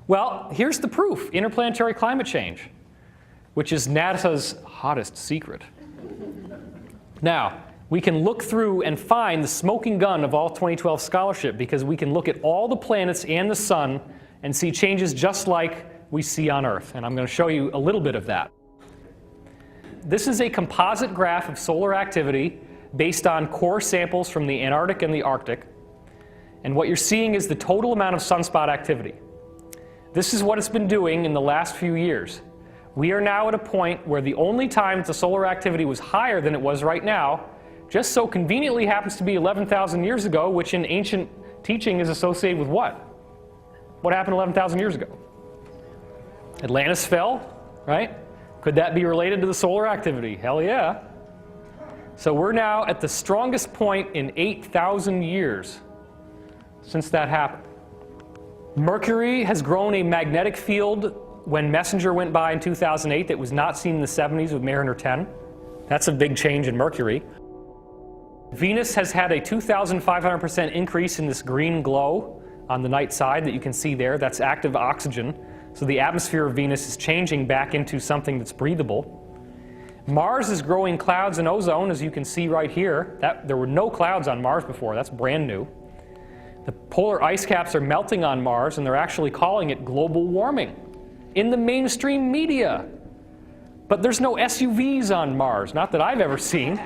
Well, here's the proof, interplanetary climate change, which is NASA's hottest secret. Now, we can look through and find the smoking gun of all 2012 scholarship because we can look at all the planets and the sun and see changes just like we see on Earth. And I'm going to show you a little bit of that. This is a composite graph of solar activity based on core samples from the Antarctic and the Arctic. And what you're seeing is the total amount of sunspot activity. This is what it's been doing in the last few years. We are now at a point where the only time the solar activity was higher than it was right now just so conveniently happens to be 11,000 years ago, which in ancient teaching is associated with what? What happened 11,000 years ago? Atlantis fell, right? Could that be related to the solar activity? Hell yeah. So we're now at the strongest point in 8,000 years since that happened. Mercury has grown a magnetic field when MESSENGER went by in 2008 that was not seen in the 70s with Mariner 10. That's a big change in Mercury. Venus has had a 2,500% increase in this green glow on the night side that you can see there. That's active oxygen. So the atmosphere of Venus is changing back into something that's breathable. Mars is growing clouds and ozone, as you can see right here. There were no clouds on Mars before. That's brand new. The polar ice caps are melting on Mars, and they're actually calling it global warming in the mainstream media. But there's no SUVs on Mars, not that I've ever seen.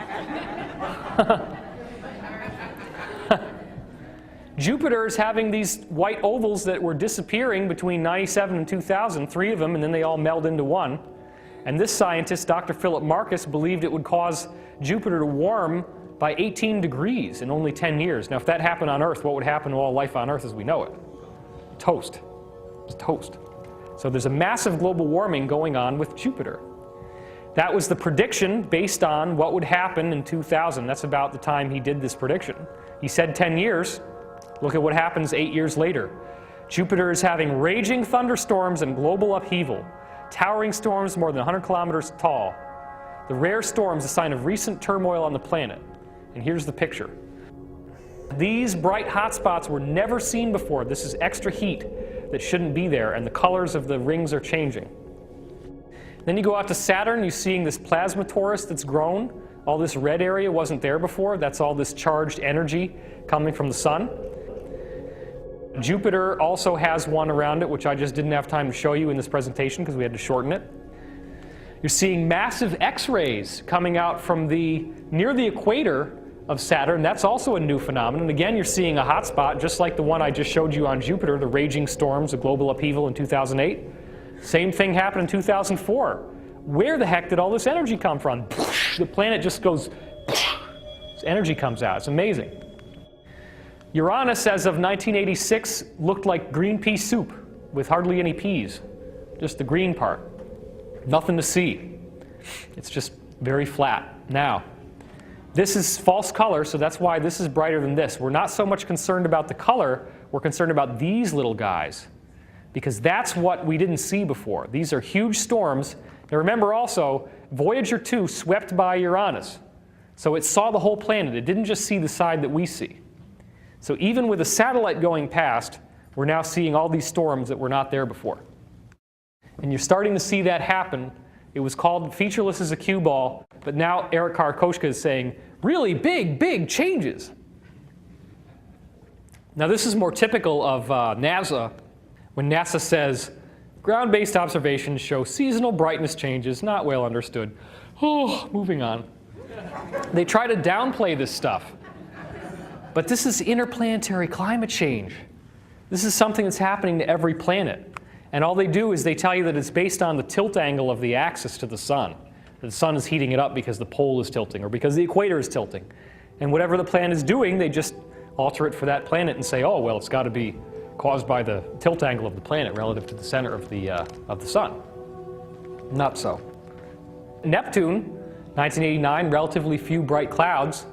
Jupiter is having these white ovals that were disappearing between 97 and 2000, 3 of them, and then they all meld into one. And this scientist, Dr. Philip Marcus, believed it would cause Jupiter to warm by 18 degrees in only 10 years. Now, if that happened on Earth, what would happen to all life on Earth as we know it? Toast. It's toast. So there's a massive global warming going on with Jupiter. That was the prediction based on what would happen in 2000. That's about the time he did this prediction. He said 10 years. Look at what happens 8 years later. Jupiter is having raging thunderstorms and global upheaval. Towering storms more than 100 kilometers tall. The rare storms, a sign of recent turmoil on the planet. And here's the picture. These bright hotspots were never seen before. This is extra heat that shouldn't be there, and the colors of the rings are changing. Then you go out to Saturn, you're seeing this plasma torus that's grown. All this red area wasn't there before. That's all this charged energy coming from the sun. Jupiter also has one around it, which I just didn't have time to show you in this presentation because we had to shorten it. You're seeing massive X-rays coming out from near the equator of Saturn. That's also a new phenomenon. Again, you're seeing a hot spot, just like the one I just showed you on Jupiter, the raging storms, the global upheaval in 2008. Same thing happened in 2004. Where the heck did all this energy come from? The planet just goes, energy comes out. It's amazing. Uranus, as of 1986, looked like green pea soup with hardly any peas, just the green part. Nothing to see. It's just very flat. Now, this is false color, so that's why this is brighter than this. We're not so much concerned about the color, we're concerned about these little guys, because that's what we didn't see before. These are huge storms. Now remember also, Voyager 2 swept by Uranus, so it saw the whole planet. It didn't just see the side that we see. So even with a satellite going past, we're now seeing all these storms that were not there before. And you're starting to see that happen. It was called featureless as a cue ball, but now Eric Karkoschka is saying, really big changes. Now this is more typical of NASA, when NASA says, ground-based observations show seasonal brightness changes, not well understood. Oh, moving on. They try to downplay this stuff. But this is interplanetary climate change. This is something that's happening to every planet. And all they do is they tell you that it's based on the tilt angle of the axis to the sun. The sun is heating it up because the pole is tilting or because the equator is tilting. And whatever the planet is doing, they just alter it for that planet and say, oh, well, it's got to be caused by the tilt angle of the planet relative to the center of the sun. Not so. Neptune, 1989, relatively few bright clouds.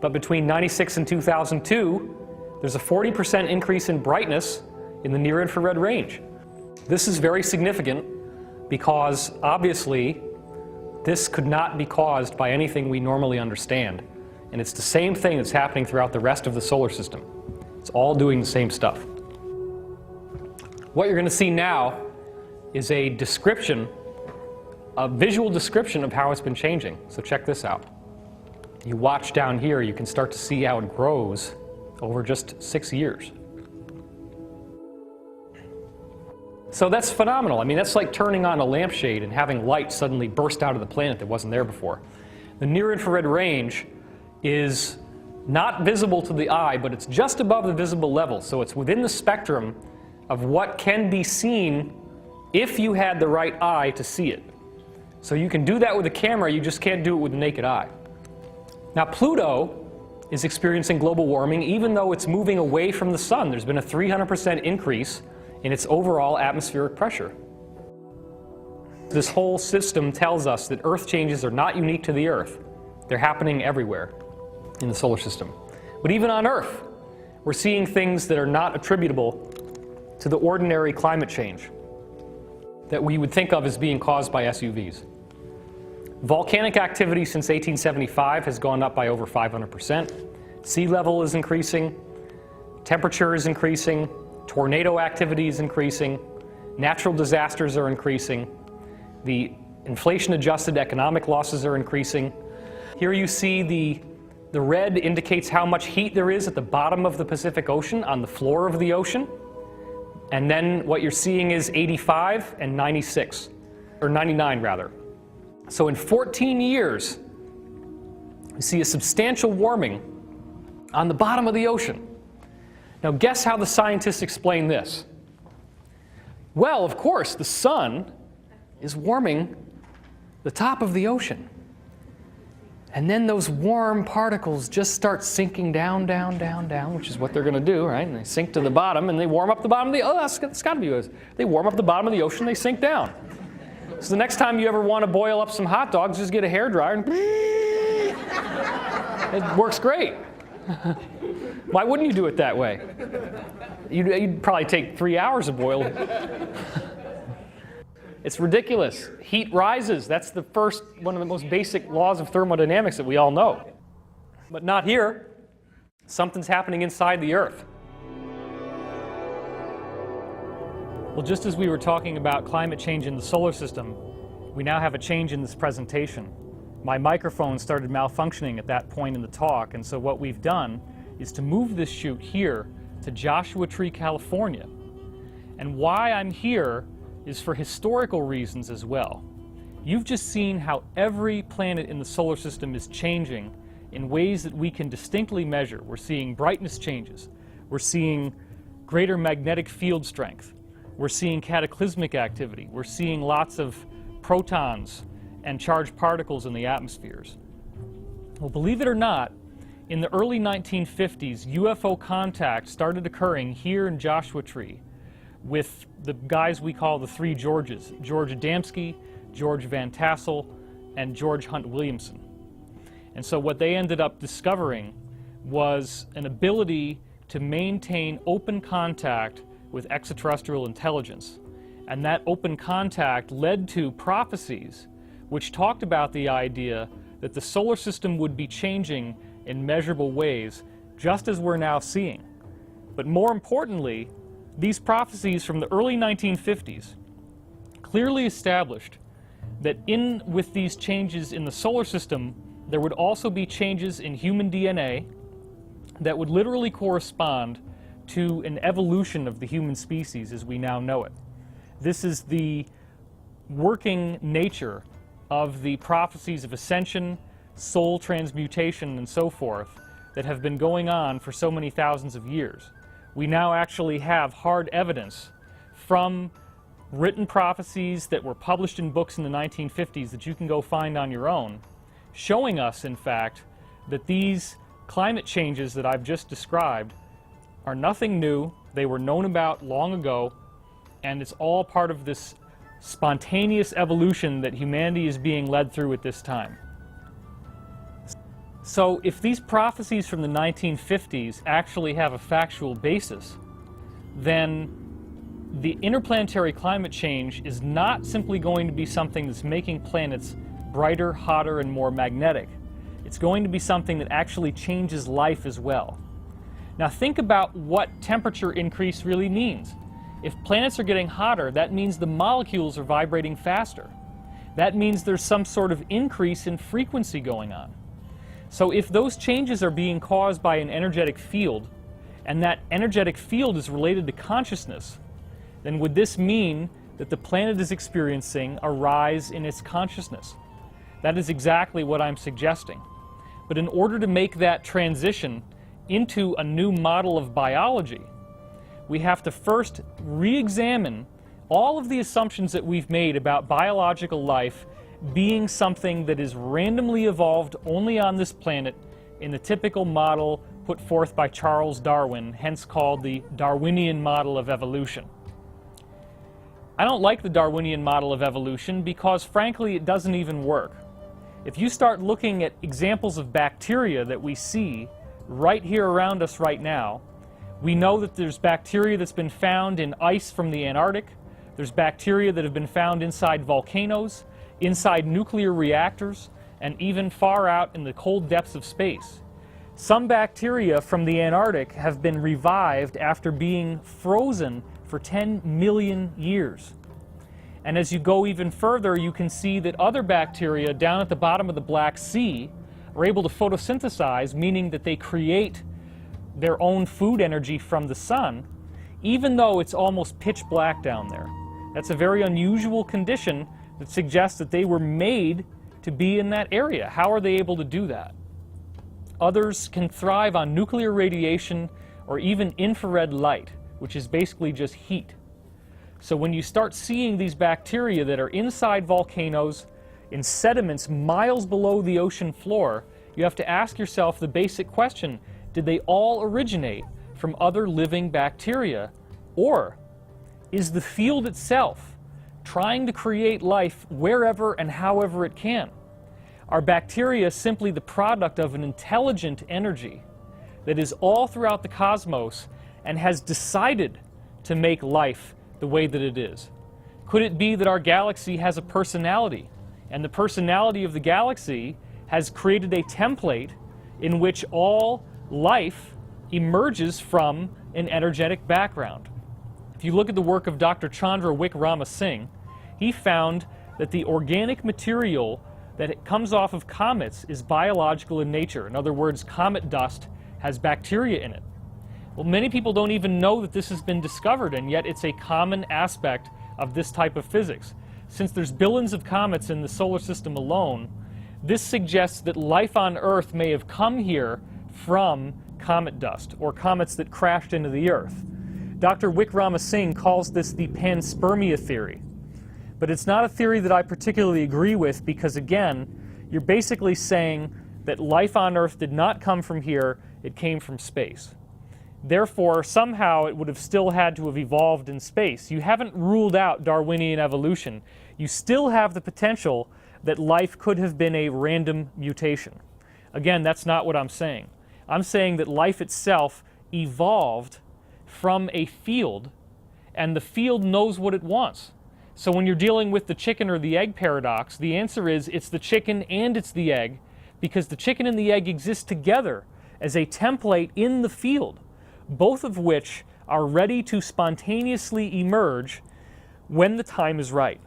But between 96 and 2002, there's a 40% increase in brightness in the near-infrared range. This is very significant because, obviously, this could not be caused by anything we normally understand. And it's the same thing that's happening throughout the rest of the solar system. It's all doing the same stuff. What you're going to see now is a description, a visual description of how it's been changing. So check this out. You watch down here, you can start to see how it grows over just 6 years. So that's phenomenal. I mean, that's like turning on a lampshade and having light suddenly burst out of the planet that wasn't there before. The near-infrared range is not visible to the eye, but it's just above the visible level. So it's within the spectrum of what can be seen if you had the right eye to see it. So you can do that with a camera, you just can't do it with the naked eye. Now, Pluto is experiencing global warming even though it's moving away from the sun. There's been a 300% increase in its overall atmospheric pressure. This whole system tells us that Earth changes are not unique to the Earth. They're happening everywhere in the solar system. But even on Earth, we're seeing things that are not attributable to the ordinary climate change that we would think of as being caused by SUVs. Volcanic activity since 1875 has gone up by over 500%. Sea level is increasing, temperature is increasing, tornado activity is increasing, natural disasters are increasing, the inflation-adjusted economic losses are increasing. Here you see the red indicates how much heat there is at the bottom of the Pacific Ocean, on the floor of the ocean. And then what you're seeing is 85 and 96, or 99 rather. So in 14 years, we see a substantial warming on the bottom of the ocean. Now guess how the scientists explain this? Well, of course, the sun is warming the top of the ocean. And then those warm particles just start sinking down, down, down, down, which is what they're going to do, right? And they sink to the bottom, and they warm up the bottom of the, oh, that's got to be what it is. They warm up the bottom of the ocean, they sink down. So the next time you ever want to boil up some hot dogs, just get a hairdryer and it works great. Why wouldn't you do it that way? You'd probably take 3 hours to boil. It's ridiculous. Heat rises. That's the first, one of the most basic laws of thermodynamics that we all know. But not here. Something's happening inside the Earth. Well, just as we were talking about climate change in the solar system, we now have a change in this presentation. My microphone started malfunctioning at that point in the talk, and so what we've done is to move this shoot here to Joshua Tree, California. And why I'm here is for historical reasons as well. You've just seen how every planet in the solar system is changing in ways that we can distinctly measure. We're seeing brightness changes. We're seeing greater magnetic field strength. We're seeing cataclysmic activity. We're seeing lots of protons and charged particles in the atmospheres. Well, believe it or not, in the early 1950s, UFO contact started occurring here in Joshua Tree with the guys we call the three Georges, George Adamski, George Van Tassel, and George Hunt Williamson. And so what they ended up discovering was an ability to maintain open contact with extraterrestrial intelligence. And that open contact led to prophecies which talked about the idea that the solar system would be changing in measurable ways, just as we're now seeing. But more importantly, these prophecies from the early 1950s clearly established that with these changes in the solar system, there would also be changes in human DNA that would literally correspond to an evolution of the human species as we now know it. This is the working nature of the prophecies of ascension, soul transmutation, and so forth that have been going on for so many thousands of years. We now actually have hard evidence from written prophecies that were published in books in the 1950s that you can go find on your own, showing us, in fact, that these climate changes that I've just described are nothing new. They were known about long ago, and it's all part of this spontaneous evolution that humanity is being led through at this time. So if these prophecies from the 1950s actually have a factual basis, then the interplanetary climate change is not simply going to be something that's making planets brighter, hotter, and more magnetic. It's going to be something that actually changes life as well. Now think about what temperature increase really means. If planets are getting hotter, that means the molecules are vibrating faster. That means there's some sort of increase in frequency going on. So if those changes are being caused by an energetic field, and that energetic field is related to consciousness, then would this mean that the planet is experiencing a rise in its consciousness? That is exactly what I'm suggesting. But in order to make that transition into a new model of biology, we have to first re-examine all of the assumptions that we've made about biological life being something that is randomly evolved only on this planet in the typical model put forth by Charles Darwin, hence called the Darwinian model of evolution. I don't like the Darwinian model of evolution because, frankly, it doesn't even work. If you start looking at examples of bacteria that we see right here around us right now, we know that there's bacteria that's been found in ice from the Antarctic, there's bacteria that have been found inside volcanoes, inside nuclear reactors, and even far out in the cold depths of space. Some bacteria from the Antarctic have been revived after being frozen for 10 million years. And as you go even further, you can see that other bacteria down at the bottom of the Black Sea are able to photosynthesize, meaning that they create their own food energy from the sun, even though it's almost pitch black down there. That's a very unusual condition that suggests that they were made to be in that area. How are they able to do that? Others can thrive on nuclear radiation or even infrared light, which is basically just heat. So when you start seeing these bacteria that are inside volcanoes, in sediments miles below the ocean floor, you have to ask yourself the basic question: did they all originate from other living bacteria? Or is the field itself trying to create life wherever and however it can? Are bacteria simply the product of an intelligent energy that is all throughout the cosmos and has decided to make life the way that it is? Could it be that our galaxy has a personality, and the personality of the galaxy has created a template in which all life emerges from an energetic background? If you look at the work of Dr. Chandra Wickrama Singh, he found that the organic material that comes off of comets is biological in nature. In other words, comet dust has bacteria in it. Well, many people don't even know that this has been discovered, and yet it's a common aspect of this type of physics. Since there's billions of comets in the solar system alone, this suggests that life on Earth may have come here from comet dust, or comets that crashed into the Earth. Dr. Wickrama Singh calls this the panspermia theory. But it's not a theory that I particularly agree with because, again, you're basically saying that life on Earth did not come from here, it came from space. Therefore, somehow it would have still had to have evolved in space. You haven't ruled out Darwinian evolution. You still have the potential that life could have been a random mutation. Again, that's not what I'm saying. I'm saying that life itself evolved from a field, and the field knows what it wants. So when you're dealing with the chicken or the egg paradox, the answer is it's the chicken and it's the egg, because the chicken and the egg exist together as a template in the field, both of which are ready to spontaneously emerge when the time is right.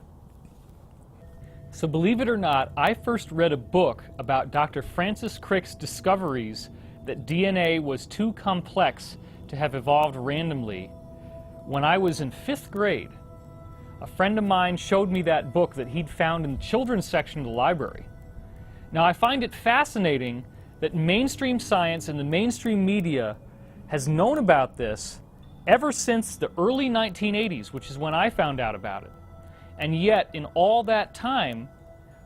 So believe it or not, I first read a book about Dr. Francis Crick's discoveries that DNA was too complex to have evolved randomly when I was in 5th grade. A friend of mine showed me that book that he'd found in the children's section of the library. Now, I find it fascinating that mainstream science and the mainstream media has known about this ever since the early 1980s, which is when I found out about it. And yet, in all that time,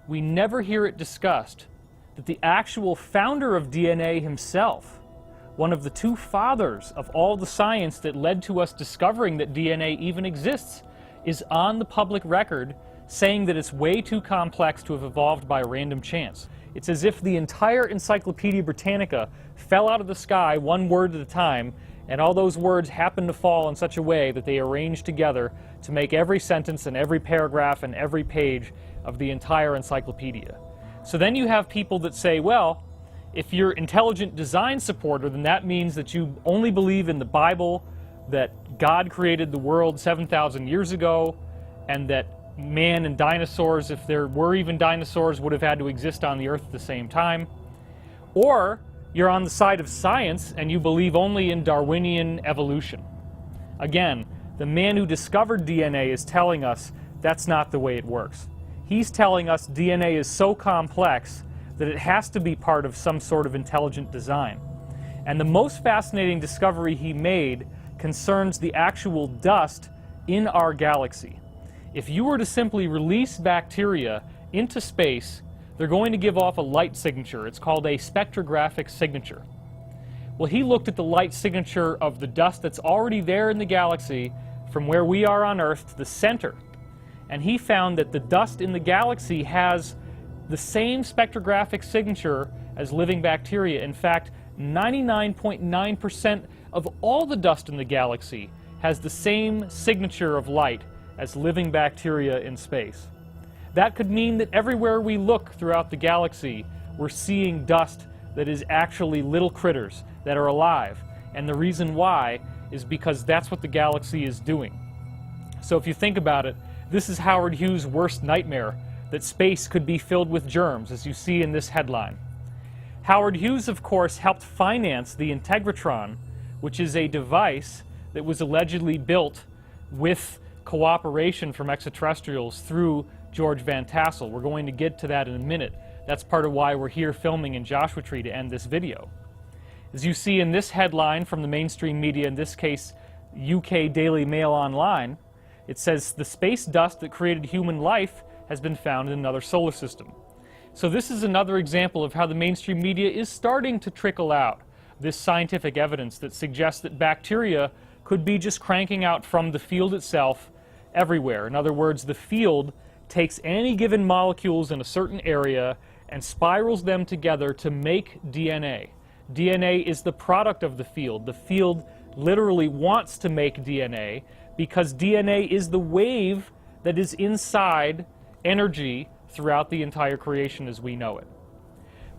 we never hear it discussed that the actual founder of DNA himself, one of the two fathers of all the science that led to us discovering that DNA even exists, is on the public record saying that it's way too complex to have evolved by random chance. It's as if the entire Encyclopedia Britannica fell out of the sky one word at a time, and all those words happened to fall in such a way that they arranged together to make every sentence and every paragraph and every page of the entire encyclopedia. So then you have people that say, well, if you're intelligent design supporter, then that means that you only believe in the Bible, that God created the world 7,000 years ago, and that man and dinosaurs, if there were even dinosaurs, would have had to exist on the Earth at the same time. Or you're on the side of science and you believe only in Darwinian evolution. Again, the man who discovered DNA is telling us that's not the way it works. He's telling us DNA is so complex that it has to be part of some sort of intelligent design. And the most fascinating discovery he made concerns the actual dust in our galaxy. If you were to simply release bacteria into space, they're going to give off a light signature. It's called a spectrographic signature. Well, he looked at the light signature of the dust that's already there in the galaxy from where we are on Earth to the center. And he found that the dust in the galaxy has the same spectrographic signature as living bacteria. In fact, 99.9% of all the dust in the galaxy has the same signature of light as living bacteria in space. That could mean that everywhere we look throughout the galaxy, we're seeing dust that is actually little critters that are alive. And the reason why is because that's what the galaxy is doing. So if you think about it, this is Howard Hughes' worst nightmare, that space could be filled with germs, as you see in this headline. Howard Hughes, of course, helped finance the Integratron, which is a device that was allegedly built with cooperation from extraterrestrials through George Van Tassel. We're going to get to that in a minute. That's part of why we're here filming in Joshua Tree to end this video. As you see in this headline from the mainstream media, in this case UK Daily Mail Online, it says the space dust that created human life has been found in another solar system. So this is another example of how the mainstream media is starting to trickle out this scientific evidence that suggests that bacteria could be just cranking out from the field itself everywhere. In other words, the field takes any given molecules in a certain area and spirals them together to make DNA. DNA is the product of the field. The field literally wants to make DNA because DNA is the wave that is inside energy throughout the entire creation as we know it.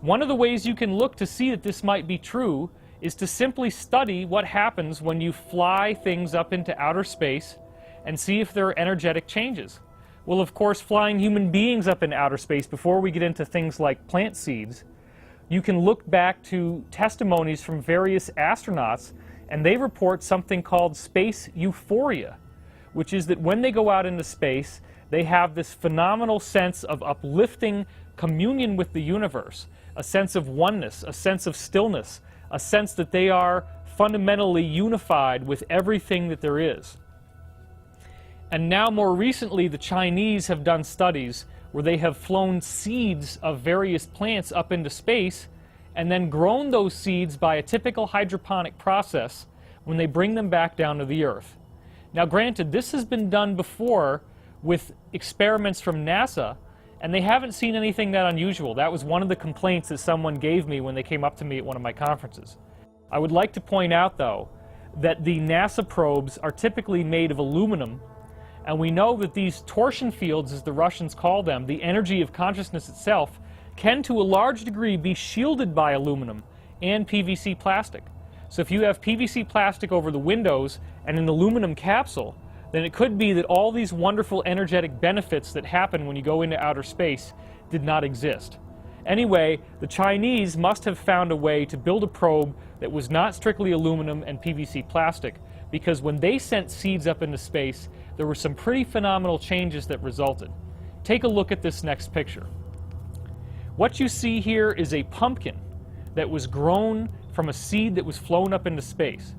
One of the ways you can look to see that this might be true is to simply study what happens when you fly things up into outer space and see if there are energetic changes. Well, of course, flying human beings up in outer space, before we get into things like plant seeds, you can look back to testimonies from various astronauts, and they report something called space euphoria, which is that when they go out into space, they have this phenomenal sense of uplifting communion with the universe, a sense of oneness, a sense of stillness, a sense that they are fundamentally unified with everything that there is. And now more recently, the Chinese have done studies where they have flown seeds of various plants up into space and then grown those seeds by a typical hydroponic process when they bring them back down to the Earth. Now granted, this has been done before with experiments from NASA, and they haven't seen anything that unusual. That was one of the complaints that someone gave me when they came up to me at one of my conferences. I would like to point out, though, that the NASA probes are typically made of aluminum, and we know that these torsion fields, as the Russians call them, the energy of consciousness itself, can to a large degree be shielded by aluminum and PVC plastic. So if you have PVC plastic over the windows and an aluminum capsule, then it could be that all these wonderful energetic benefits that happen when you go into outer space did not exist. Anyway, the Chinese must have found a way to build a probe that was not strictly aluminum and PVC plastic, because when they sent seeds up into space, there were some pretty phenomenal changes that resulted. Take a look at this next picture. What you see here is a pumpkin that was grown from a seed that was flown up into space.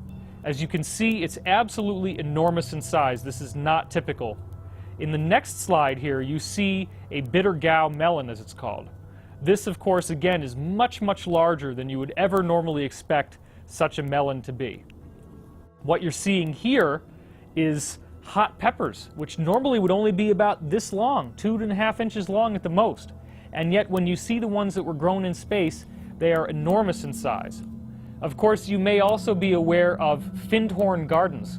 As you can see, it's absolutely enormous in size. This is not typical. In the next slide here, you see a bitter gao melon, as it's called. This, of course, again, is much, much larger than you would ever normally expect such a melon to be. What you're seeing here is hot peppers, which normally would only be about this long, 2.5 inches long at the most. And yet, when you see the ones that were grown in space, they are enormous in size. Of course, you may also be aware of Findhorn Gardens,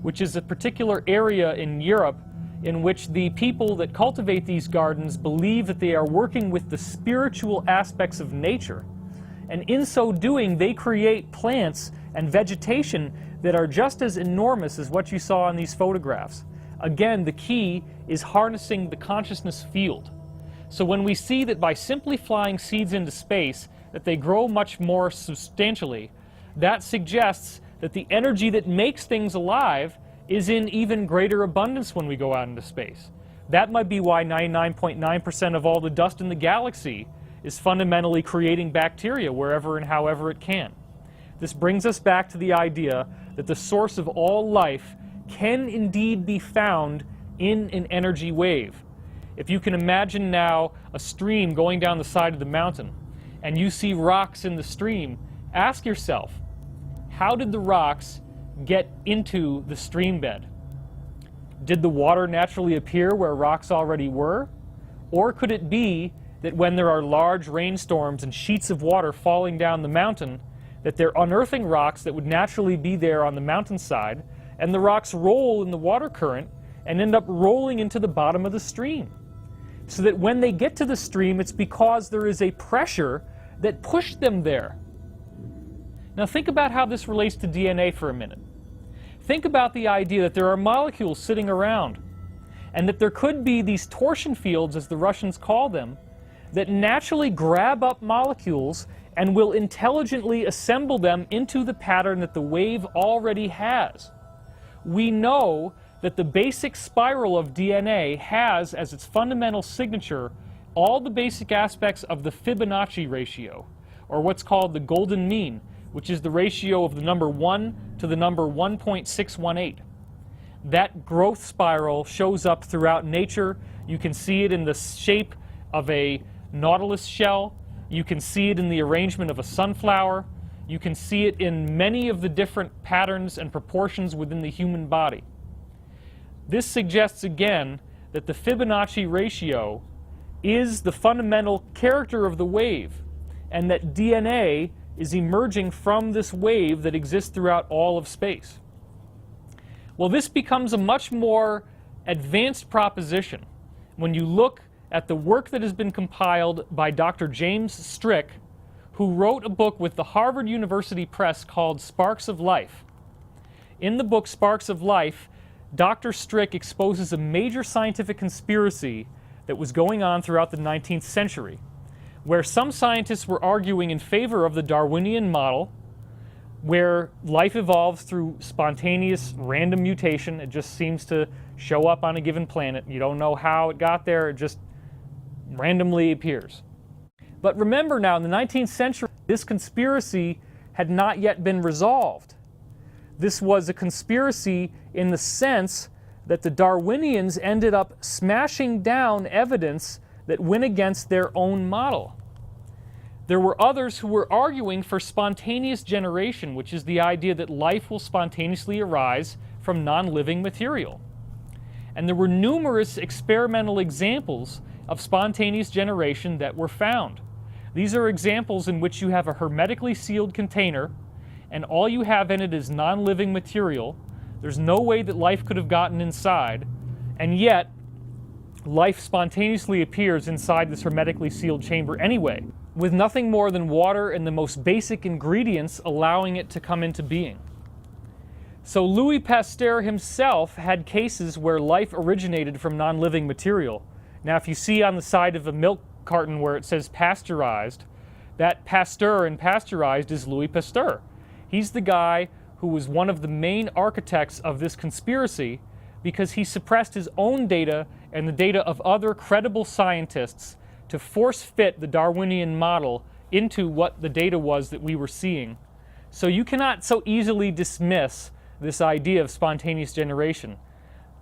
which is a particular area in Europe in which the people that cultivate these gardens believe that they are working with the spiritual aspects of nature. And in so doing, they create plants and vegetation that are just as enormous as what you saw in these photographs. Again, the key is harnessing the consciousness field. So when we see that by simply flying seeds into space, that they grow much more substantially, that suggests that the energy that makes things alive is in even greater abundance when we go out into space. That might be why 99.9% of all the dust in the galaxy is fundamentally creating bacteria wherever and however it can. This brings us back to the idea that the source of all life can indeed be found in an energy wave. If you can imagine now a stream going down the side of the mountain, and you see rocks in the stream, ask yourself, how did the rocks get into the stream bed? Did the water naturally appear where rocks already were? Or could it be that when there are large rainstorms and sheets of water falling down the mountain, that they're unearthing rocks that would naturally be there on the mountainside, and the rocks roll in the water current and end up rolling into the bottom of the stream? So that when they get to the stream, it's because there is a pressure that pushed them there. Now think about how this relates to DNA for a minute. Think about the idea that there are molecules sitting around, and that there could be these torsion fields, as the Russians call them, that naturally grab up molecules and will intelligently assemble them into the pattern that the wave already has. We know that the basic spiral of DNA has as its fundamental signature all the basic aspects of the Fibonacci ratio, or what's called the golden mean, which is the ratio of the number 1 to the number 1.618. That growth spiral shows up throughout nature. You can see it in the shape of a nautilus shell. You can see it in the arrangement of a sunflower. You can see it in many of the different patterns and proportions within the human body. This suggests again that the Fibonacci ratio is the fundamental character of the wave, and that DNA is emerging from this wave that exists throughout all of space. Well, this becomes a much more advanced proposition when you look at the work that has been compiled by Dr. James Strick, who wrote a book with the Harvard University Press called Sparks of Life. In the book Sparks of Life, Dr. Strick exposes a major scientific conspiracy that was going on throughout the 19th century, where some scientists were arguing in favor of the Darwinian model, where life evolves through spontaneous random mutation. It just seems to show up on a given planet. You don't know how it got there, it just randomly appears. But remember now, in the 19th century, this conspiracy had not yet been resolved. This was a conspiracy in the sense that the Darwinians ended up smashing down evidence that went against their own model. There were others who were arguing for spontaneous generation, which is the idea that life will spontaneously arise from non-living material. And there were numerous experimental examples of spontaneous generation that were found. These are examples in which you have a hermetically sealed container, and all you have in it is non-living material. There's no way that life could have gotten inside, and yet life spontaneously appears inside this hermetically sealed chamber anyway, with nothing more than water and the most basic ingredients allowing it to come into being. So Louis Pasteur himself had cases where life originated from non-living material. Now if you see on the side of a milk carton where it says pasteurized, that Pasteur in pasteurized is Louis Pasteur. He's the guy who was one of the main architects of this conspiracy because he suppressed his own data and the data of other credible scientists to force fit the Darwinian model into what the data was that we were seeing. So you cannot so easily dismiss this idea of spontaneous generation.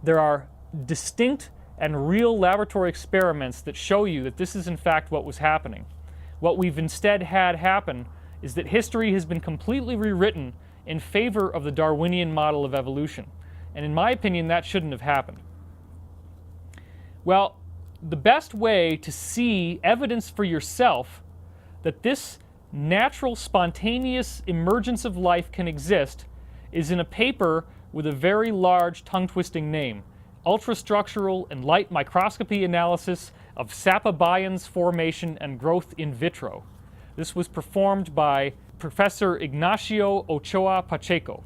There are distinct and real laboratory experiments that show you that this is in fact what was happening. What we've instead had happen is that history has been completely rewritten in favor of the Darwinian model of evolution. And in my opinion, that shouldn't have happened. Well, the best way to see evidence for yourself that this natural, spontaneous emergence of life can exist is in a paper with a very large, tongue-twisting name, Ultrastructural and Light Microscopy Analysis of Sapobians Formation and Growth in Vitro. This was performed by Professor Ignacio Ochoa Pacheco.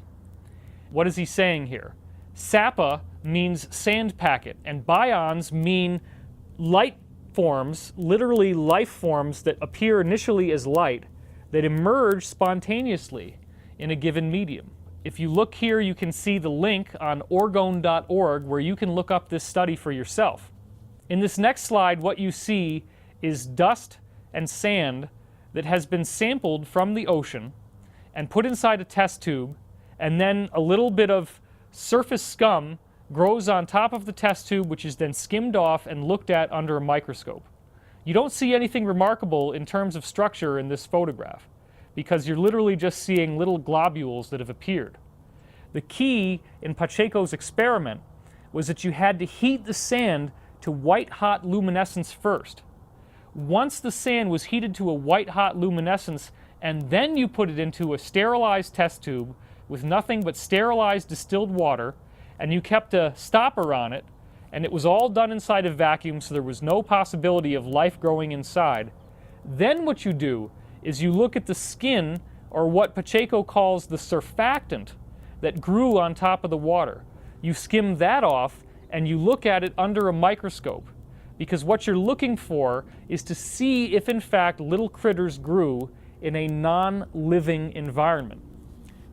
What is he saying here? SAPA means sand packet, and bions mean light forms, literally life forms that appear initially as light, that emerge spontaneously in a given medium. If you look here, you can see the link on orgone.org where you can look up this study for yourself. In this next slide, what you see is dust and sand that has been sampled from the ocean and put inside a test tube, and then a little bit of surface scum grows on top of the test tube, which is then skimmed off and looked at under a microscope. You don't see anything remarkable in terms of structure in this photograph, because you're literally just seeing little globules that have appeared. The key in Pacheco's experiment was that you had to heat the sand to white-hot luminescence first. Once the sand was heated to a white-hot luminescence, and then you put it into a sterilized test tube with nothing but sterilized distilled water, and you kept a stopper on it, and it was all done inside a vacuum, so there was no possibility of life growing inside. Then what you do is you look at the skin, or what Pacheco calls the surfactant, that grew on top of the water. You skim that off, and you look at it under a microscope, because what you're looking for is to see if in fact little critters grew in a non-living environment.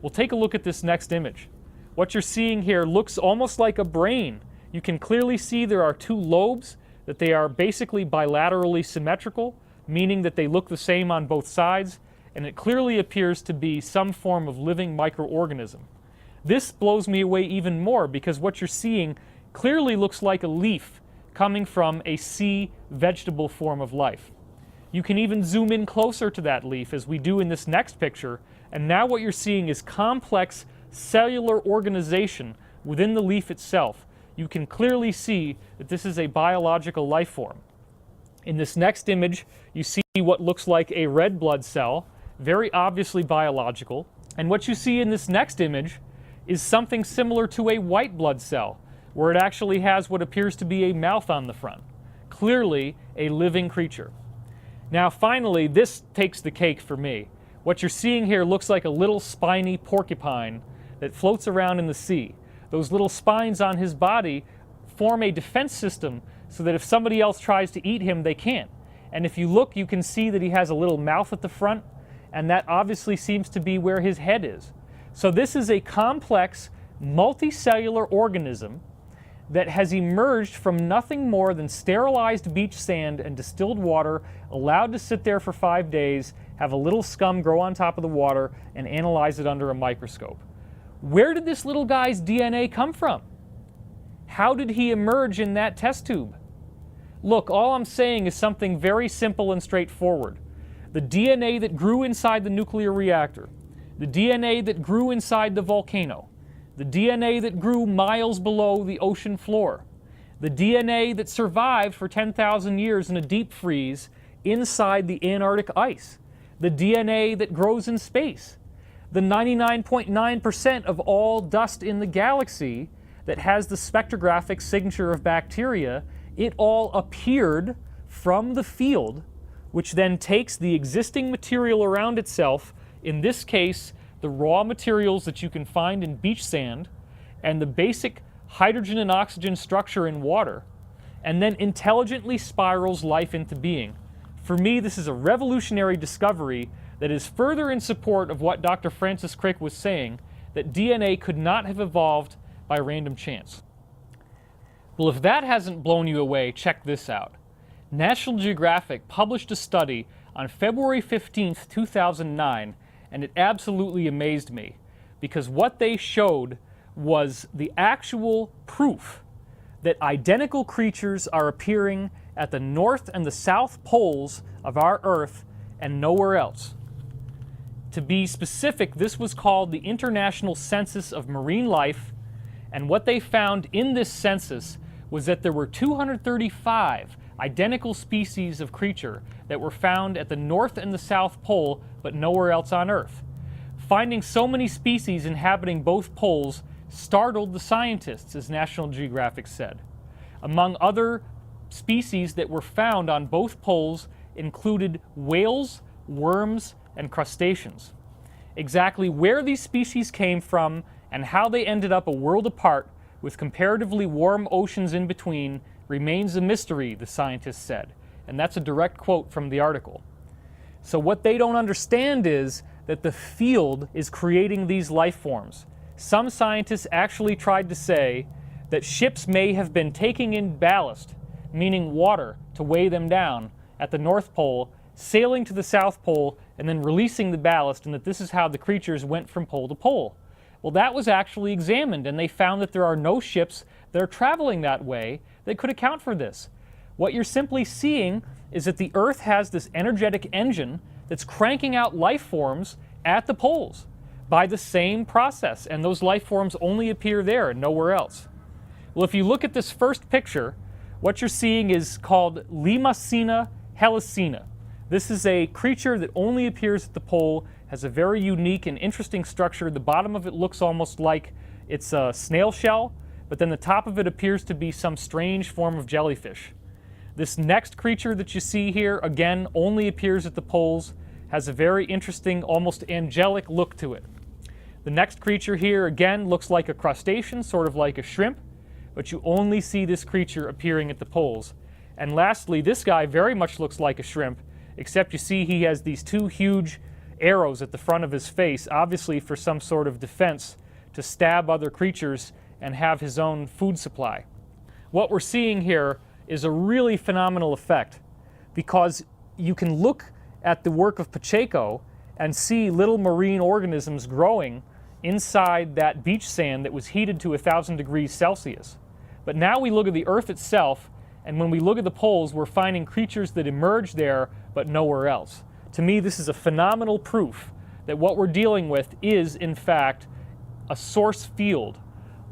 We'll take a look at this next image. What you're seeing here looks almost like a brain. You can clearly see there are two lobes, that they are basically bilaterally symmetrical, meaning that they look the same on both sides, and it clearly appears to be some form of living microorganism. This blows me away even more, because what you're seeing clearly looks like a leaf coming from a sea vegetable form of life. You can even zoom in closer to that leaf, as we do in this next picture, and now what you're seeing is complex cellular organization within the leaf itself. You can clearly see that this is a biological life form. In this next image, you see what looks like a red blood cell, very obviously biological. And what you see in this next image is something similar to a white blood cell, where it actually has what appears to be a mouth on the front. Clearly a living creature. Now finally, this takes the cake for me. What you're seeing here looks like a little spiny porcupine that floats around in the sea. Those little spines on his body form a defense system so that if somebody else tries to eat him, they can't. And if you look, you can see that he has a little mouth at the front, and that obviously seems to be where his head is. So this is a complex, multicellular organism that has emerged from nothing more than sterilized beach sand and distilled water, allowed to sit there for 5 days, have a little scum grow on top of the water, and analyze it under a microscope. Where did this little guy's DNA come from? How did he emerge in that test tube? Look, all I'm saying is something very simple and straightforward. The DNA that grew inside the nuclear reactor, the DNA that grew inside the volcano, the DNA that grew miles below the ocean floor, the DNA that survived for 10,000 years in a deep freeze inside the Antarctic ice, the DNA that grows in space, the 99.9% of all dust in the galaxy that has the spectrographic signature of bacteria, it all appeared from the field, which then takes the existing material around itself, in this case, the raw materials that you can find in beach sand, and the basic hydrogen and oxygen structure in water, and then intelligently spirals life into being. For me, this is a revolutionary discovery that is further in support of what Dr. Francis Crick was saying, that DNA could not have evolved by random chance. Well, if that hasn't blown you away, check this out. National Geographic published a study on February 15th, 2009, and it absolutely amazed me, because what they showed was the actual proof that identical creatures are appearing at the north and the south poles of our Earth and nowhere else. To be specific, this was called the International Census of Marine Life, and what they found in this census was that there were 235 identical species of creature that were found at the North and the South Pole, but nowhere else on Earth. Finding so many species inhabiting both poles startled the scientists, as National Geographic said. Among other species that were found on both poles included whales, worms, and crustaceans. Exactly where these species came from and how they ended up a world apart with comparatively warm oceans in between remains a mystery, the scientists said. And that's a direct quote from the article. So what they don't understand is that the field is creating these life forms. Some scientists actually tried to say that ships may have been taking in ballast, meaning water, to weigh them down at the North Pole, sailing to the South Pole, and then releasing the ballast, and that this is how the creatures went from pole to pole. Well, that was actually examined, and they found that there are no ships that are traveling that way that could account for this. What you're simply seeing is that the Earth has this energetic engine that's cranking out life forms at the poles by the same process, and those life forms only appear there and nowhere else. Well, if you look at this first picture, what you're seeing is called Limacina helicina. This is a creature that only appears at the pole, has a very unique and interesting structure. The bottom of it looks almost like it's a snail shell, but then the top of it appears to be some strange form of jellyfish. This next creature that you see here, again, only appears at the poles, has a very interesting, almost angelic look to it. The next creature here, again, looks like a crustacean, sort of like a shrimp, but you only see this creature appearing at the poles. And lastly, this guy very much looks like a shrimp, except you see he has these two huge arrows at the front of his face, obviously for some sort of defense to stab other creatures and have his own food supply. What we're seeing here is a really phenomenal effect, because you can look at the work of Pacheco and see little marine organisms growing inside that beach sand that was heated to 1,000 degrees Celsius. But now we look at the Earth itself, and when we look at the poles, we're finding creatures that emerge there but nowhere else. To me, this is a phenomenal proof that what we're dealing with is, in fact, a source field,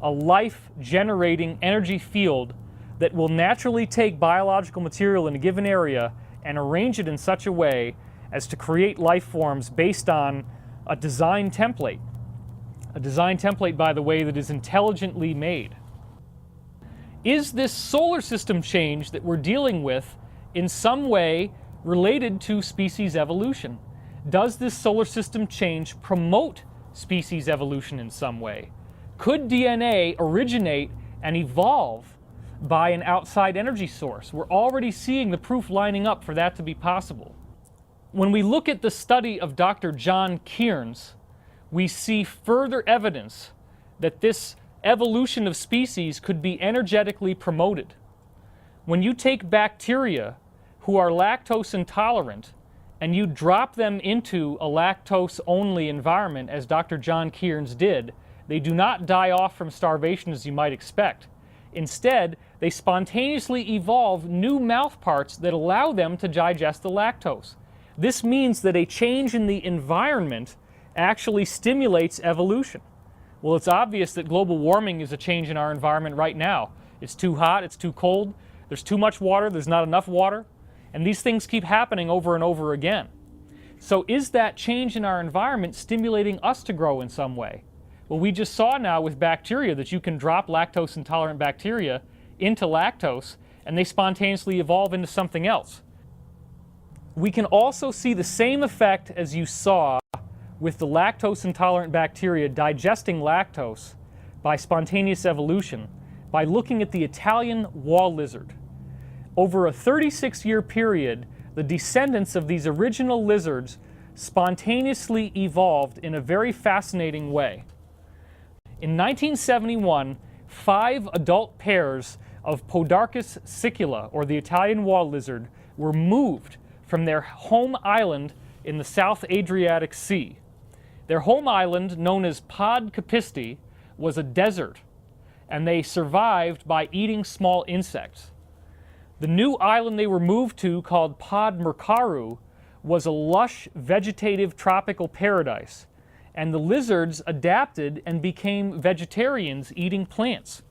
a life-generating energy field that will naturally take biological material in a given area and arrange it in such a way as to create life forms based on a design template. A design template, by the way, that is intelligently made. Is this solar system change that we're dealing with in some way related to species evolution? Does this solar system change promote species evolution in some way? Could DNA originate and evolve by an outside energy source? We're already seeing the proof lining up for that to be possible. When we look at the study of Dr. John Kearns, we see further evidence that this evolution of species could be energetically promoted. When you take bacteria who are lactose intolerant and you drop them into a lactose-only environment, as Dr. John Kearns did, they do not die off from starvation as you might expect. Instead, they spontaneously evolve new mouth parts that allow them to digest the lactose. This means that a change in the environment actually stimulates evolution. Well, it's obvious that global warming is a change in our environment right now. It's too hot, it's too cold, there's too much water, there's not enough water, and these things keep happening over and over again. So is that change in our environment stimulating us to grow in some way? Well, we just saw now with bacteria that you can drop lactose-intolerant bacteria into lactose, and they spontaneously evolve into something else. We can also see the same effect as you saw with the lactose-intolerant bacteria digesting lactose by spontaneous evolution by looking at the Italian wall lizard. Over a 36-year period, the descendants of these original lizards spontaneously evolved in a very fascinating way. In 1971, 5 adult pairs of Podarcus sicula, or the Italian wall lizard, were moved from their home island in the South Adriatic Sea. Their home island, known as Pod Capisti, was a desert, and they survived by eating small insects. The new island they were moved to, called Pod Mercaru, was a lush vegetative tropical paradise, and the lizards adapted and became vegetarians eating plants.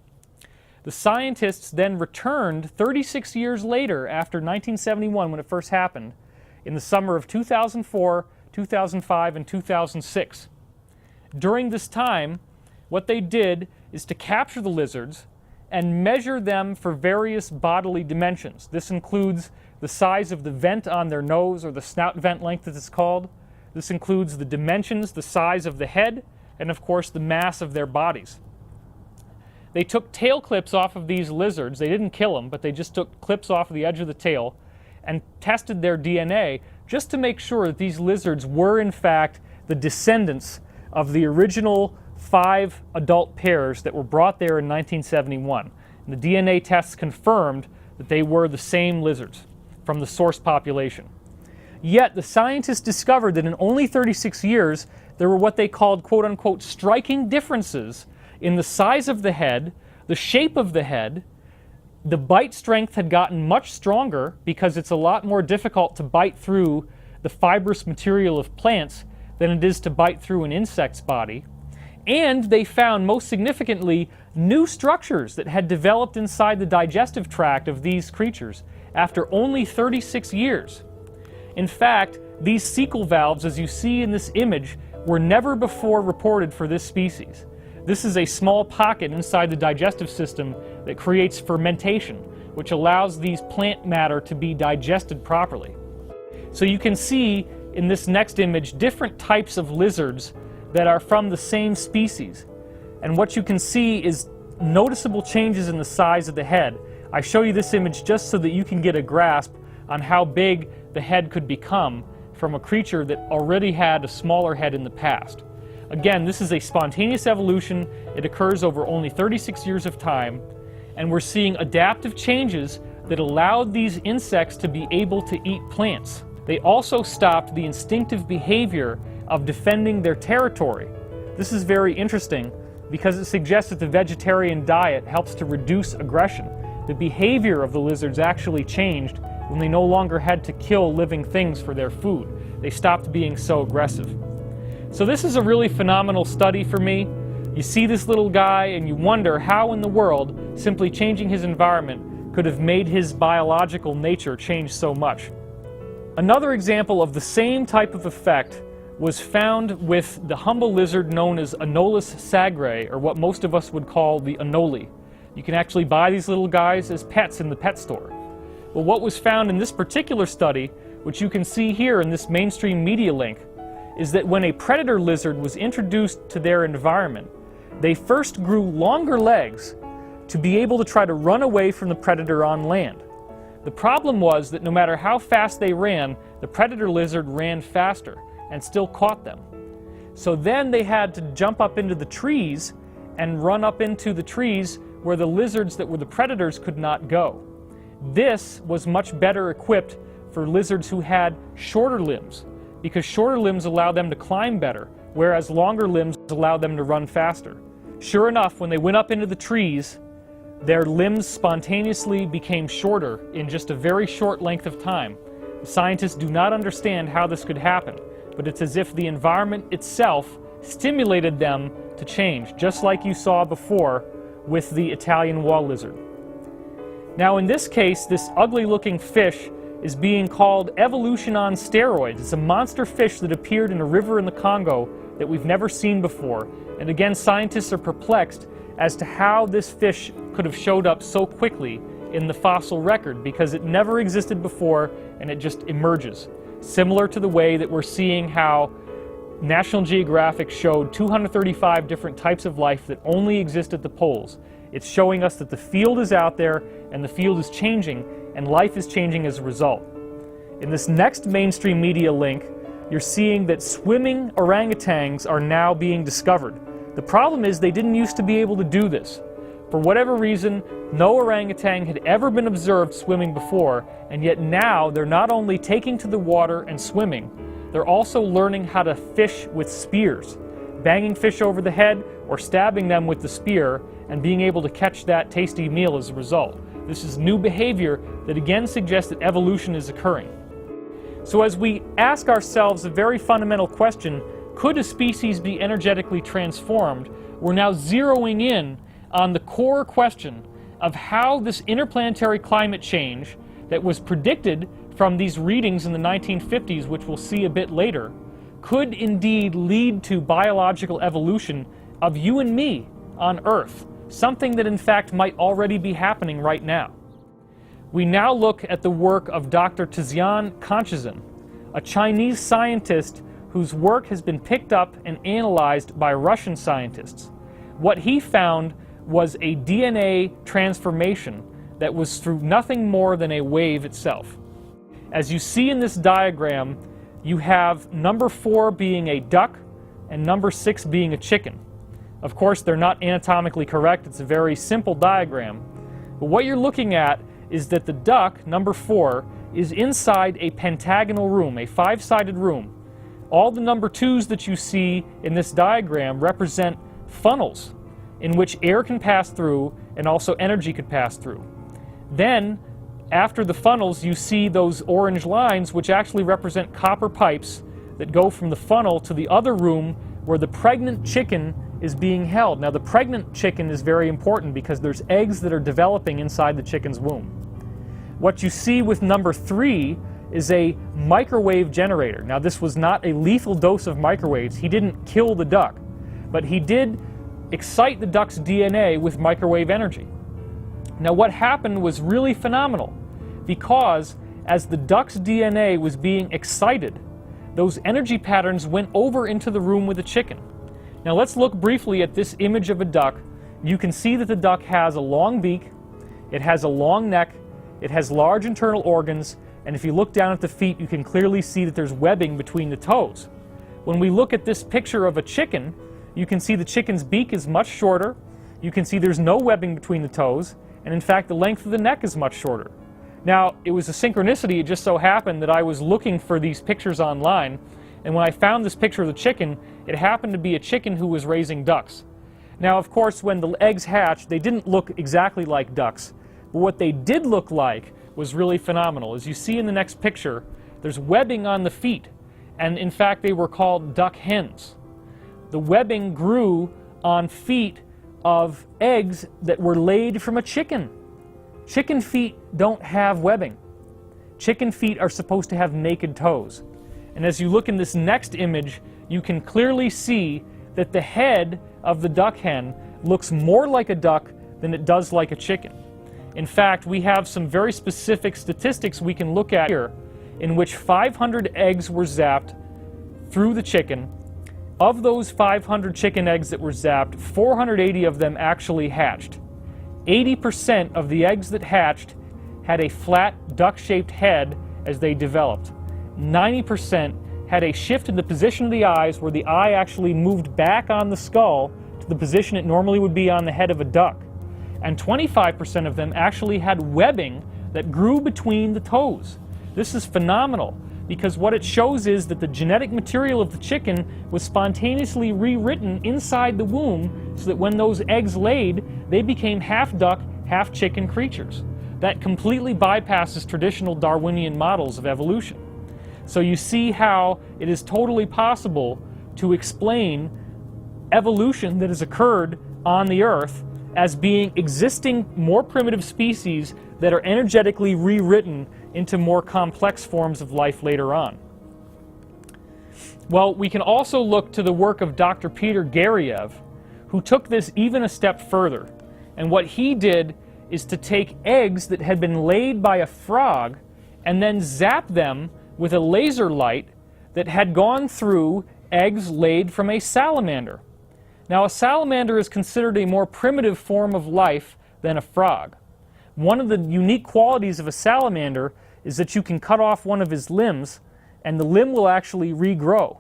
The scientists then returned 36 years later, after 1971 when it first happened, in the summer of 2004, 2005, and 2006. During this time, what they did is to capture the lizards and measure them for various bodily dimensions. This includes the size of the vent on their nose, or the snout vent length as it's called. This includes the dimensions, the size of the head, and of course the mass of their bodies. They took tail clips off of these lizards. They didn't kill them, but they just took clips off the edge of the tail and tested their DNA just to make sure that these lizards were in fact the descendants of the original 5 adult pairs that were brought there in 1971. And the DNA tests confirmed that they were the same lizards from the source population. Yet the scientists discovered that in only 36 years there were what they called quote-unquote striking differences in the size of the head, the shape of the head. The bite strength had gotten much stronger because it's a lot more difficult to bite through the fibrous material of plants than it is to bite through an insect's body. And they found, most significantly, new structures that had developed inside the digestive tract of these creatures after only 36 years. In fact, these cecal valves, as you see in this image, were never before reported for this species. This is a small pocket inside the digestive system that creates fermentation, which allows these plant matter to be digested properly. So you can see in this next image different types of lizards that are from the same species. And what you can see is noticeable changes in the size of the head. I show you this image just so that you can get a grasp on how big the head could become from a creature that already had a smaller head in the past. Again, this is a spontaneous evolution. It occurs over only 36 years of time, and we're seeing adaptive changes that allowed these insects to be able to eat plants. They also stopped the instinctive behavior of defending their territory. This is very interesting because it suggests that the vegetarian diet helps to reduce aggression. The behavior of the lizards actually changed when they no longer had to kill living things for their food. They stopped being so aggressive. So this is a really phenomenal study for me. You see this little guy and you wonder how in the world simply changing his environment could have made his biological nature change so much. Another example of the same type of effect was found with the humble lizard known as Anolis sagre, or what most of us would call the anole. You can actually buy these little guys as pets in the pet store. Well, what was found in this particular study, which you can see here in this mainstream media link, is that when a predator lizard was introduced to their environment, they first grew longer legs to be able to try to run away from the predator on land. The problem was that no matter how fast they ran, the predator lizard ran faster and still caught them. So then they had to jump up into the trees and run up into the trees where the lizards that were the predators could not go. This was much better equipped for lizards who had shorter limbs, because shorter limbs allow them to climb better, whereas longer limbs allow them to run faster. Sure enough, when they went up into the trees, their limbs spontaneously became shorter in just a very short length of time. The scientists do not understand how this could happen, but it's as if the environment itself stimulated them to change, just like you saw before with the Italian wall lizard. Now in this case, this ugly-looking fish is being called evolution on steroids. It's a monster fish that appeared in a river in the Congo that we've never seen before. And again, scientists are perplexed as to how this fish could have showed up so quickly in the fossil record, because it never existed before and it just emerges. Similar to the way that we're seeing how National Geographic showed 235 different types of life that only exist at the poles. It's showing us that the field is out there and the field is changing, and life is changing as a result. In this next mainstream media link, you're seeing that swimming orangutans are now being discovered. The problem is they didn't used to be able to do this. For whatever reason, no orangutan had ever been observed swimming before, and yet now they're not only taking to the water and swimming, they're also learning how to fish with spears, banging fish over the head or stabbing them with the spear and being able to catch that tasty meal as a result. This is new behavior that again suggests that evolution is occurring. So as we ask ourselves a very fundamental question, could a species be energetically transformed? We're now zeroing in on the core question of how this interplanetary climate change that was predicted from these readings in the 1950s, which we'll see a bit later, could indeed lead to biological evolution of you and me on Earth, something that in fact might already be happening right now. we now look at the work of Dr. Tizian Kanchizin, a Chinese scientist whose work has been picked up and analyzed by Russian scientists. What he found was a DNA transformation that was through nothing more than a wave itself. As you see in this diagram, you have number 4 being a duck and number 6 being a chicken. Of course, they're not anatomically correct. It's a very simple diagram. But what you're looking at is that the duck, number 4, is inside a pentagonal room, a 5-sided room. All the number 2s that you see in this diagram represent funnels in which air can pass through and also energy could pass through. Then, after the funnels, you see those orange lines which actually represent copper pipes that go from the funnel to the other room where the pregnant chicken is being held. Now, the pregnant chicken is very important because there's eggs that are developing inside the chicken's womb. What you see with number 3 is a microwave generator. Now, this was not a lethal dose of microwaves. He didn't kill the duck, but he did excite the duck's DNA with microwave energy. Now, what happened was really phenomenal because as the duck's DNA was being excited, those energy patterns went over into the room with the chicken. Now, let's look briefly at this image of a duck. You can see that the duck has a long beak, it has a long neck, it has large internal organs, and if you look down at the feet, you can clearly see that there's webbing between the toes. When we look at this picture of a chicken, you can see the chicken's beak is much shorter, you can see there's no webbing between the toes, and in fact the length of the neck is much shorter. Now, it was a synchronicity. It just so happened that I was looking for these pictures online, and when I found this picture of the chicken, it happened to be a chicken who was raising ducks. Now, of course, when the eggs hatched, they didn't look exactly like ducks, but what they did look like was really phenomenal. As you see in the next picture, there's webbing on the feet, and in fact they were called duck hens. The webbing grew on feet of eggs that were laid from a chicken. Chicken feet don't have webbing. Chicken feet are supposed to have naked toes. And as you look in this next image, you can clearly see that the head of the duck hen looks more like a duck than it does like a chicken. In fact, we have some very specific statistics we can look at here in which 500 eggs were zapped through the chicken. Of those 500 chicken eggs that were zapped, 480 of them actually hatched. 80% of the eggs that hatched had a flat duck-shaped head as they developed. 90% had a shift in the position of the eyes where the eye actually moved back on the skull to the position it normally would be on the head of a duck. And 25% of them actually had webbing that grew between the toes. This is phenomenal because what it shows is that the genetic material of the chicken was spontaneously rewritten inside the womb so that when those eggs laid, they became half duck, half chicken creatures. That completely bypasses traditional Darwinian models of evolution. So you see how it is totally possible to explain evolution that has occurred on the Earth as being existing more primitive species that are energetically rewritten into more complex forms of life later on. Well, we can also look to the work of Dr. Peter Garriev, who took this even a step further. And what he did is to take eggs that had been laid by a frog and then zap them with a laser light that had gone through eggs laid from a salamander. Now, a salamander is considered a more primitive form of life than a frog. One of the unique qualities of a salamander is that you can cut off one of his limbs and the limb will actually regrow.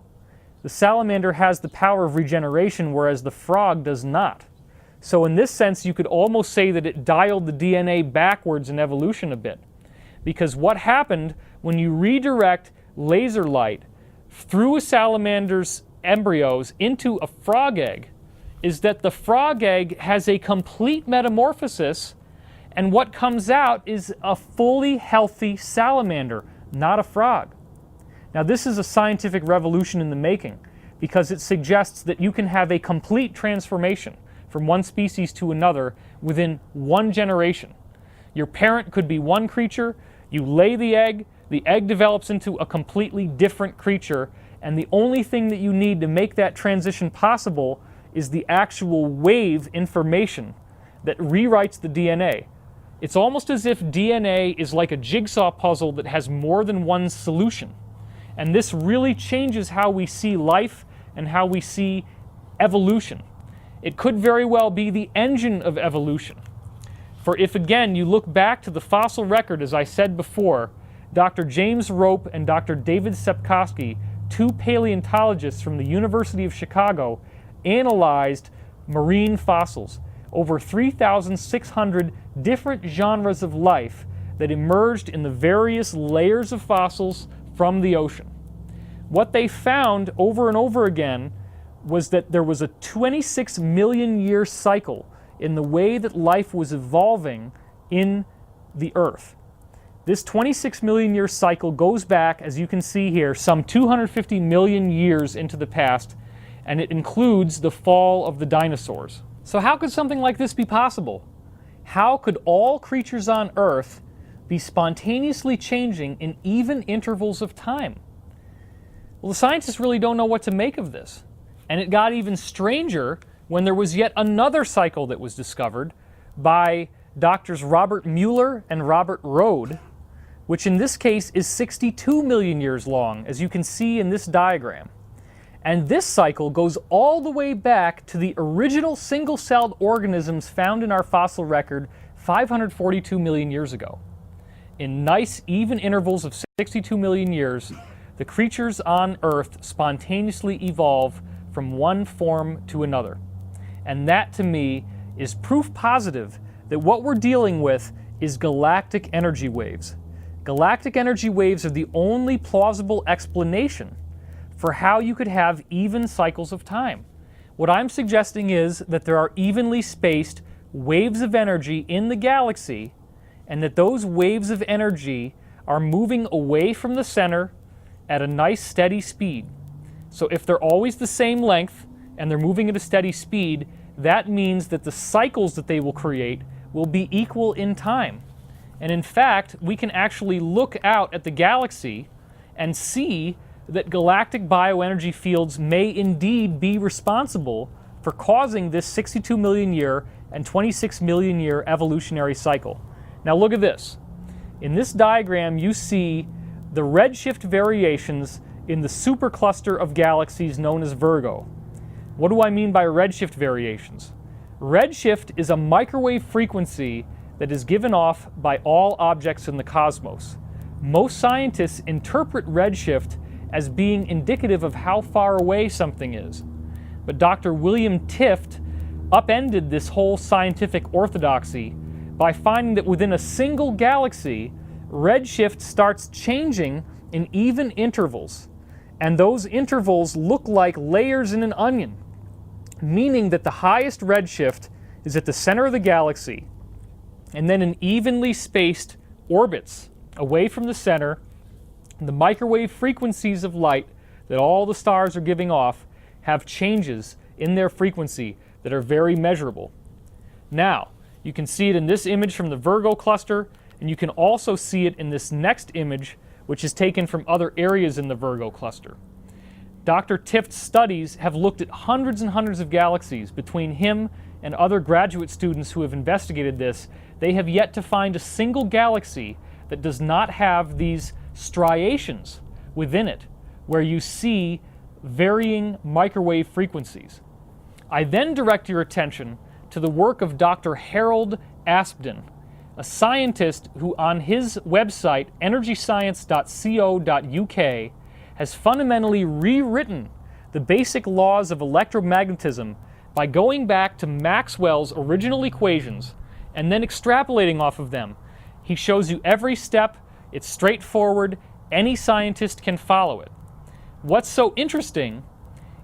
The salamander has the power of regeneration, whereas the frog does not. So in this sense, you could almost say that it dialed the DNA backwards in evolution a bit. Because what happened when you redirect laser light through a salamander's embryos into a frog egg is that the frog egg has a complete metamorphosis, and what comes out is a fully healthy salamander, not a frog. Now, this is a scientific revolution in the making because it suggests that you can have a complete transformation from one species to another within one generation. Your parent could be one creature, you lay the egg develops into a completely different creature, and the only thing that you need to make that transition possible is the actual wave information that rewrites the DNA. It's almost as if DNA is like a jigsaw puzzle that has more than one solution. And this really changes how we see life and how we see evolution. It could very well be the engine of evolution. For if again you look back to the fossil record, as I said before, Dr. James Rope and Dr. David Sepkoski, two paleontologists from the University of Chicago, analyzed marine fossils, over 3,600 different genres of life that emerged in the various layers of fossils from the ocean. What they found over and over again was that there was a 26 million year cycle in the way that life was evolving in the Earth. This 26 million year cycle goes back, as you can see here, some 250 million years into the past, and it includes the fall of the dinosaurs. So how could something like this be possible? How could all creatures on Earth be spontaneously changing in even intervals of time? Well, the scientists really don't know what to make of this. And it got even stranger when there was yet another cycle that was discovered by doctors Robert Mueller and Robert Rode, which in this case is 62 million years long, as you can see in this diagram. And this cycle goes all the way back to the original single-celled organisms found in our fossil record 542 million years ago. In nice, even intervals of 62 million years, the creatures on Earth spontaneously evolve from one form to another. And that, to me, is proof positive that what we're dealing with is galactic energy waves. Galactic energy waves are the only plausible explanation for how you could have even cycles of time. What I'm suggesting is that there are evenly spaced waves of energy in the galaxy, and that those waves of energy are moving away from the center at a nice steady speed. So if they're always the same length and they're moving at a steady speed, that means that the cycles that they will create will be equal in time. And in fact, we can actually look out at the galaxy and see that galactic bioenergy fields may indeed be responsible for causing this 62 million year and 26 million year evolutionary cycle. Now look at this. In this diagram, you see the redshift variations in the supercluster of galaxies known as Virgo. What do I mean by redshift variations? Redshift is a microwave frequency that is given off by all objects in the cosmos. Most scientists interpret redshift as being indicative of how far away something is. But Dr. William Tift upended this whole scientific orthodoxy by finding that within a single galaxy, redshift starts changing in even intervals. And those intervals look like layers in an onion, meaning that the highest redshift is at the center of the galaxy, and then in evenly spaced orbits away from the center, the microwave frequencies of light that all the stars are giving off have changes in their frequency that are very measurable. Now, you can see it in this image from the Virgo cluster, and you can also see it in this next image, which is taken from other areas in the Virgo cluster. Dr. Tift's studies have looked at hundreds and hundreds of galaxies. Between him and other graduate students who have investigated this, they have yet to find a single galaxy that does not have these striations within it, where you see varying microwave frequencies. I then direct your attention to the work of Dr. Harold Aspdin, a scientist who on his website, energyscience.co.uk, has fundamentally rewritten the basic laws of electromagnetism by going back to Maxwell's original equations and then extrapolating off of them. He shows you every step. It's straightforward. Any scientist can follow it. What's so interesting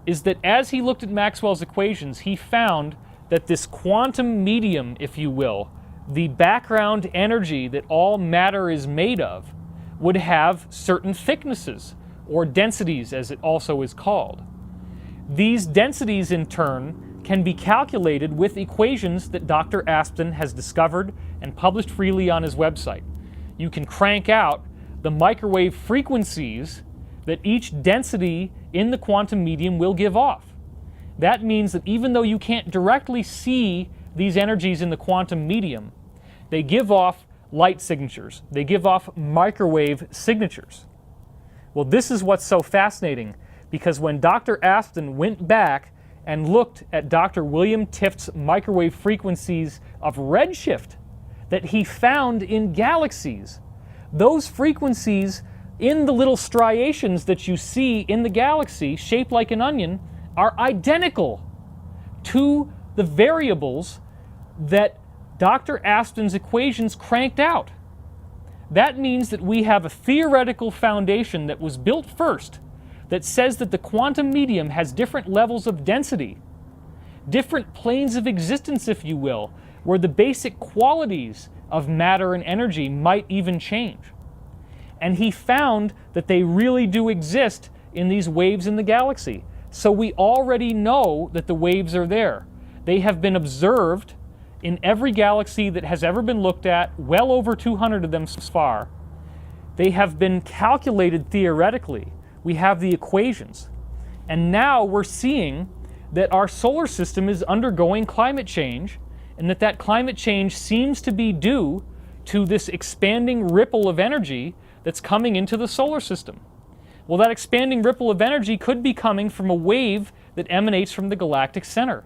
is that as he looked at Maxwell's equations, he found that this quantum medium, if you will, the background energy that all matter is made of, would have certain thicknesses, or densities as it also is called. These densities in turn can be calculated with equations that Dr. Aspdin has discovered and published freely on his website. You can crank out the microwave frequencies that each density in the quantum medium will give off. That means that even though you can't directly see these energies in the quantum medium, They give off light signatures. They give off microwave signatures. Well, this is what's so fascinating, because when Dr. Aston went back and looked at Dr. William Tift's microwave frequencies of redshift that he found in galaxies, those frequencies in the little striations that you see in the galaxy, shaped like an onion, are identical to the variables that Dr. Aston's equations cranked out. That means that we have a theoretical foundation that was built first that says that the quantum medium has different levels of density, different planes of existence, if you will, where the basic qualities of matter and energy might even change. And he found that they really do exist in these waves in the galaxy. So we already know that the waves are there. They have been observed in every galaxy that has ever been looked at, well over 200 of them so far. They have been calculated theoretically. We have the equations. And now we're seeing that our solar system is undergoing climate change, and that climate change seems to be due to this expanding ripple of energy that's coming into the solar system. Well, that expanding ripple of energy could be coming from a wave that emanates from the galactic center.